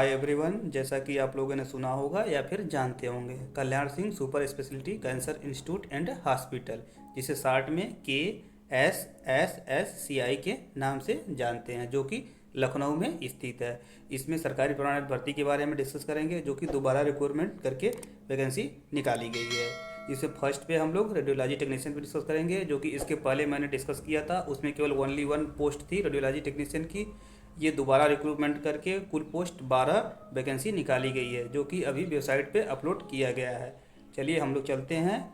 Hi everyone, जैसा कि आप लोगों ने सुना होगा या फिर जानते होंगे, Kalyan Singh super speciality cancer institute and hospital, जिसे शार्ट में KSSSCI के नाम से जानते हैं, जो कि लखनऊ में स्थित है। इसमें सरकारी परमानेंट भर्ती के बारे में डिस्कस करेंगे, जो कि दोबारा रिक्रूटमेंट करके वैकेंसी निकाली गई है। इसमें फर्स्ट पे हम लोग रेडियोलॉजी टेक्नीशियन पे डिस्कस करेंगे, जो कि इसके पहले मैंने डिस्कस किया था। उसमें केवल ओनली वन पोस्ट थी रेडियोलॉजी टेक्नीशियन की। ये दोबारा रिक्रूटमेंट करके कुल पोस्ट 12 वैकेंसी निकाली गई है, जो कि अभी वेबसाइट पे अपलोड किया गया है। चलिए हम लोग चलते हैं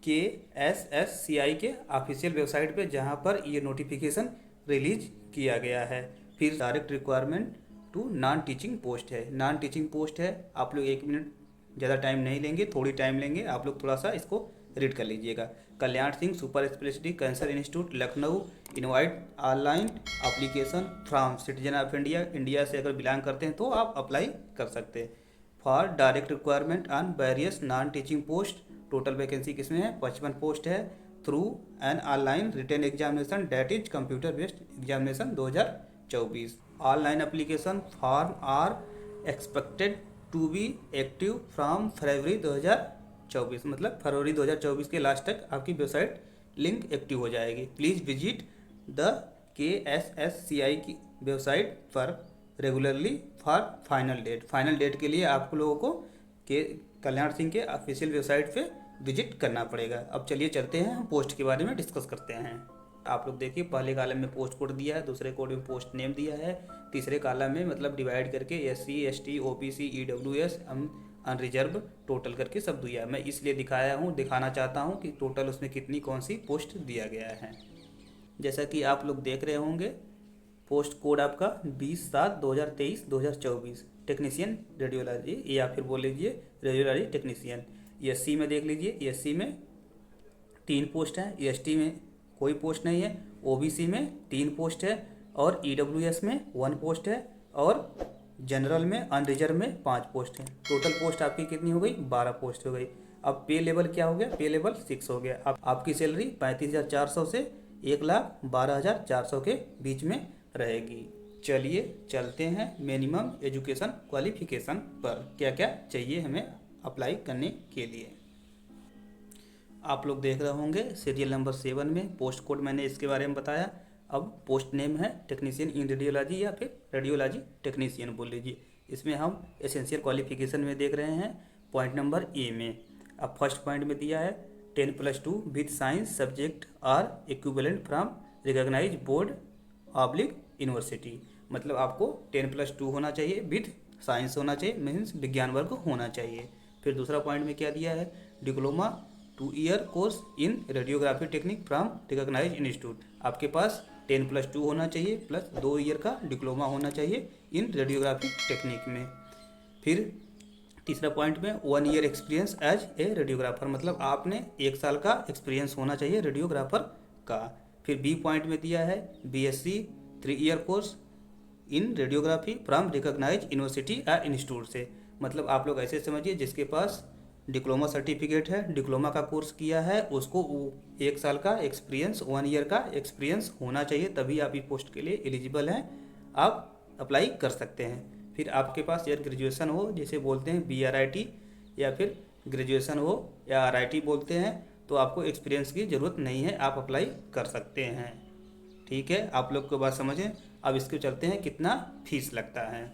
KSSCI के ऑफिशियल वेबसाइट पे, जहां पर ये नोटिफिकेशन रिलीज किया गया है। फिर direct requirement to non teaching post है। नॉन टीचिंग पोस्ट है। आप लोग 1 मिनट ज़्यादा टाइम नहीं लेंगे, थोड़ी टाइम लेंगे, आप लोग थोड़ा सा इसको रीड कर लीजिएगा। Kalyan Singh super speciality cancer institute Lucknow invite online application from citizen of India. India से अगर बिलोंग करते हैं तो आप अप्लाई कर सकते हैं। For direct requirement on various non teaching post. Total vacancy किसमें है? 55 पोस्ट है। Through an online written examination date is computer based examination 2024। Online application form are expected to be active from February 2024, मतलब फरवरी 2024 के last तक आपकी website link active हो जाएगी। Please visit the KSSCI की वेबसाइट पर regularly for final date. Final date के लिए आप लोगों को के कल्याण सिंह के ऑफिशियल वेबसाइट पे विजिट करना पड़ेगा। अब चलिए चलते हैं, हम पोस्ट के बारे में डिस्कस करते हैं। आप लोग देखिए, पहले कॉलम में पोस्ट कोड दिया है, दूसरे कोड में पोस्ट नेम दिया है, तीसरे कॉलम में मतलब डिवाइड करके SC ST OBC EWS unreserved total करके सब दिया है। मैं इसलिए दिखाना चाहता हूँ कि टोटल उसमें कितनी कौन सी पोस्ट दिया गया है। जैसा कि आप लोग देख रहे होंगे, पोस्ट कोड आपका 20/7/2023-2024 टेक्नीशियन रेडियोलॉजी, या फिर बोल लीजिए रेडियोलॉजी टेक्नीशियन। SC में देख लीजिए, SC में 3 पोस्ट हैं, ST में कोई पोस्ट नहीं है, OBC में 3 पोस्ट है, और EWS में 1 पोस्ट है, और जनरल में अनरिजर्व में 5 पोस्ट है। टोटल पोस्ट आपकी कितनी हो गई? 12 पोस्ट हो गई। अब पे लेवल क्या हो गया? पे लेवल 6 हो गया। अब आपकी सैलरी 35,400 से 1,12,400 के बीच में रहेगी। चलिए चलते हैं मिनिमम एजुकेशन क्वालिफिकेशन पर, क्या क्या चाहिए हमें अप्लाई करने के लिए। आप लोग देख रहे होंगे सीरियल नंबर 7 में पोस्ट कोड मैंने इसके बारे में बताया। अब पोस्ट नेम है टेक्नीशियन इन रेडियोलॉजी या फिर रेडियोलॉजी टेक्नीशियन बोल लीजिए। इसमें हम एसेंशियल क्वालिफिकेशन में देख रहे हैं पॉइंट नंबर A में। अब फर्स्ट पॉइंट में दिया है 10+2 with science subject or equivalent from recognise board oblique university. मतलब आपको 10+2 होना चाहिए, विथ साइंस होना चाहिए, मीन्स विज्ञान वर्ग होना चाहिए। फिर दूसरा पॉइंट में क्या दिया है? Diploma 2 year course in radiography technique from recognise institute. आपके पास 10+2 होना चाहिए प्लस 2 ईयर का डिप्लोमा होना चाहिए इन रेडियोग्राफी टेक्निक में। फिर तीसरा पॉइंट में 1 year experience as a radiographer, मतलब आपने 1 साल का एक्सपीरियंस होना चाहिए रेडियोग्राफर का। फिर B पॉइंट में दिया है BSc 3 year course in radiography from recognise university या इंस्टीट्यूट से। मतलब आप लोग ऐसे समझिए, जिसके पास डिप्लोमा सर्टिफिकेट है, डिप्लोमा का कोर्स किया है, उसको 1 साल का एक्सपीरियंस, 1 ईयर का एक्सपीरियंस होना चाहिए, तभी आप इस पोस्ट के लिए एलिजिबल हैं, आप अप्लाई कर सकते हैं। फिर आपके पास यार ग्रेजुएशन हो, जिसे बोलते हैं BRIT, या फिर ग्रेजुएशन हो या RIT बोलते हैं, तो आपको एक्सपीरियंस की ज़रूरत नहीं है, आप अप्लाई कर सकते हैं। ठीक है, आप लोग को बात समझें। अब इसको चलते हैं कितना फीस लगता है।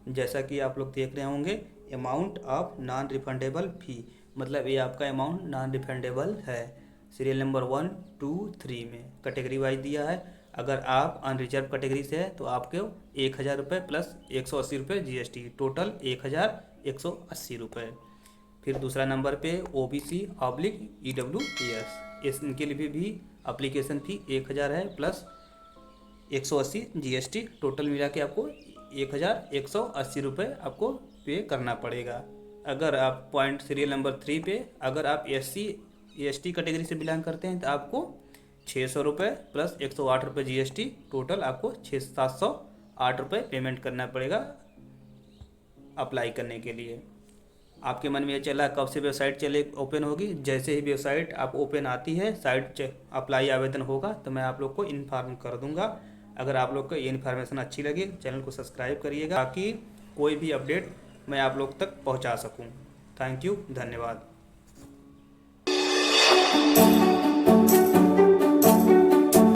जैसा कि आप लोग देख रहे होंगे, अमाउंट ऑफ नॉन रिफंडेबल फ़ी, मतलब ये आपका अमाउंट नॉन रिफंडेबल है। सीरियल नंबर 1, 2, 3 में कैटेगरी वाइज दिया है। अगर आप अनरिजर्व कैटेगरी से है तो आपके 1,000 रुपये प्लस 180 रुपये GST, टोटल 1,180 रुपये। फिर दूसरा नंबर पे OBC ऑब्लिक EWS, इनके लिए भी अप्लीकेशन फ़ी 1,000 है प्लस 180 GST, टोटल मिला के आपको 1,180 रुपये आपको पे करना पड़ेगा। अगर आप पॉइंट सीरियल नंबर 3 पे अगर आप SC ST कैटेगरी से बिलोंग करते हैं तो आपको 600 रुपये प्लस 108 रुपये GST, टोटल आपको 708 रुपये पेमेंट करना पड़ेगा अप्लाई करने के लिए। आपके मन में ये चला कब से वेबसाइट ओपन होगी? जैसे ही वेबसाइट आप ओपन आती है, साइट अप्लाई आवेदन होगा तो मैं आप लोग को इन्फॉर्म कर दूंगा। अगर आप लोग को ये इन्फॉर्मेशन अच्छी लगी चैनल को सब्सक्राइब करिएगा ताकि कोई भी अपडेट मैं आप लोग तक पहुंचा सकूं। थैंक यू, धन्यवाद।